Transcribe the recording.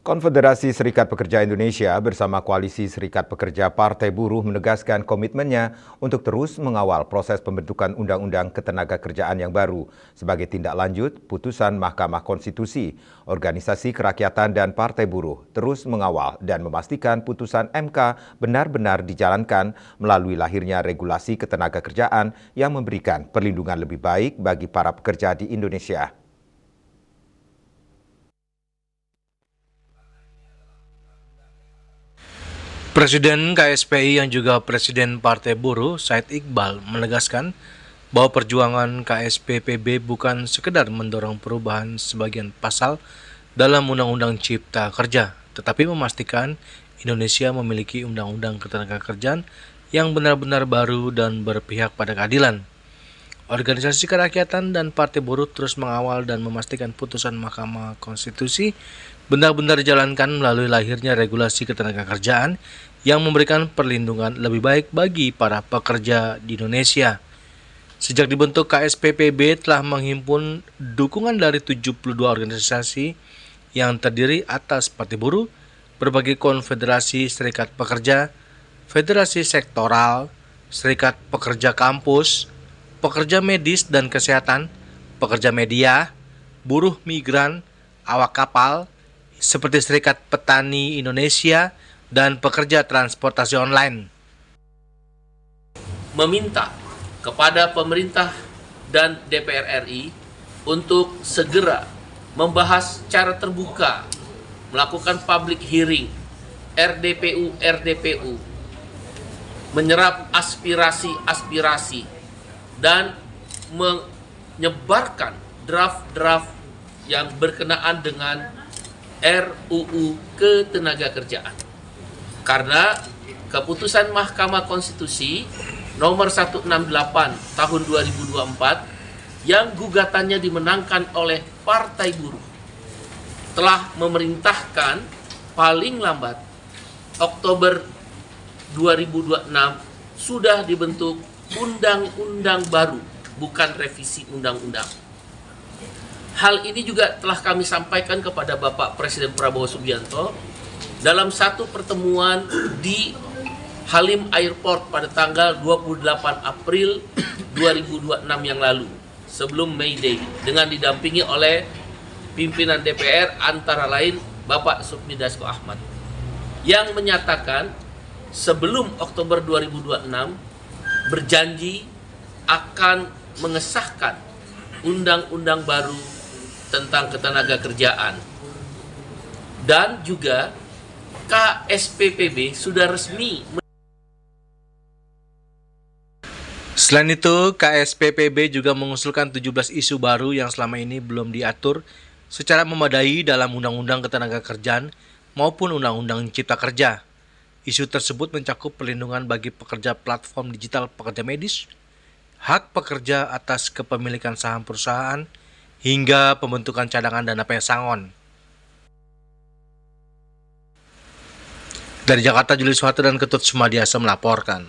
Konfederasi Serikat Pekerja Indonesia bersama Koalisi Serikat Pekerja Partai Buruh menegaskan komitmennya untuk terus mengawal proses pembentukan Undang-Undang Ketenagakerjaan yang baru sebagai tindak lanjut putusan Mahkamah Konstitusi. Organisasi Kerakyatan dan Partai Buruh terus mengawal dan memastikan putusan MK benar-benar dijalankan melalui lahirnya regulasi ketenagakerjaan yang memberikan perlindungan lebih baik bagi para pekerja di Indonesia. Presiden KSPI yang juga Presiden Partai Buruh, Said Iqbal, menegaskan bahwa perjuangan KSPPB bukan sekedar mendorong perubahan sebagian pasal dalam Undang-Undang Cipta Kerja, tetapi memastikan Indonesia memiliki Undang-Undang Ketenagakerjaan yang benar-benar baru dan berpihak pada keadilan. Organisasi Kerakyatan dan Partai Buruh terus mengawal dan memastikan putusan Mahkamah Konstitusi benar-benar dijalankan melalui lahirnya regulasi ketenagakerjaan yang memberikan perlindungan lebih baik bagi para pekerja di Indonesia. Sejak dibentuk, KSPPB telah menghimpun dukungan dari 72 organisasi yang terdiri atas Partai Buruh, berbagai konfederasi serikat pekerja, federasi sektoral, serikat pekerja kampus, pekerja medis dan kesehatan, pekerja media, buruh migran, awak kapal, seperti Serikat Petani Indonesia, dan pekerja transportasi online. Meminta kepada pemerintah dan DPR RI untuk segera membahas secara terbuka, melakukan public hearing, RDPU, menyerap aspirasi-aspirasi, dan menyebarkan draft-draft yang berkenaan dengan RUU Ketenagakerjaan. Karena keputusan Mahkamah Konstitusi nomor 168 tahun 2024 yang gugatannya dimenangkan oleh Partai Buruh telah memerintahkan paling lambat Oktober 2026 sudah dibentuk undang-undang baru, bukan revisi undang-undang. Hal ini juga telah kami sampaikan kepada Bapak Presiden Prabowo Subianto dalam satu pertemuan di Halim Airport pada tanggal 28 April 2026 yang lalu, sebelum May Day, dengan didampingi oleh pimpinan DPR antara lain Bapak Sufmi Dasko Ahmad, yang menyatakan sebelum Oktober 2026 berjanji akan mengesahkan undang-undang baru tentang ketenagakerjaan. Dan juga KSPPB sudah resmi. Selain itu, KSPPB juga mengusulkan 17 isu baru yang selama ini belum diatur secara memadai dalam Undang-Undang Ketenagakerjaan maupun Undang-Undang Cipta Kerja. Isu tersebut mencakup perlindungan bagi pekerja platform digital pekerja medis, hak pekerja atas kepemilikan saham perusahaan, hingga pembentukan cadangan dana pesangon. Dari Jakarta, Julius Suharto dan Ketut Sumadiasa melaporkan.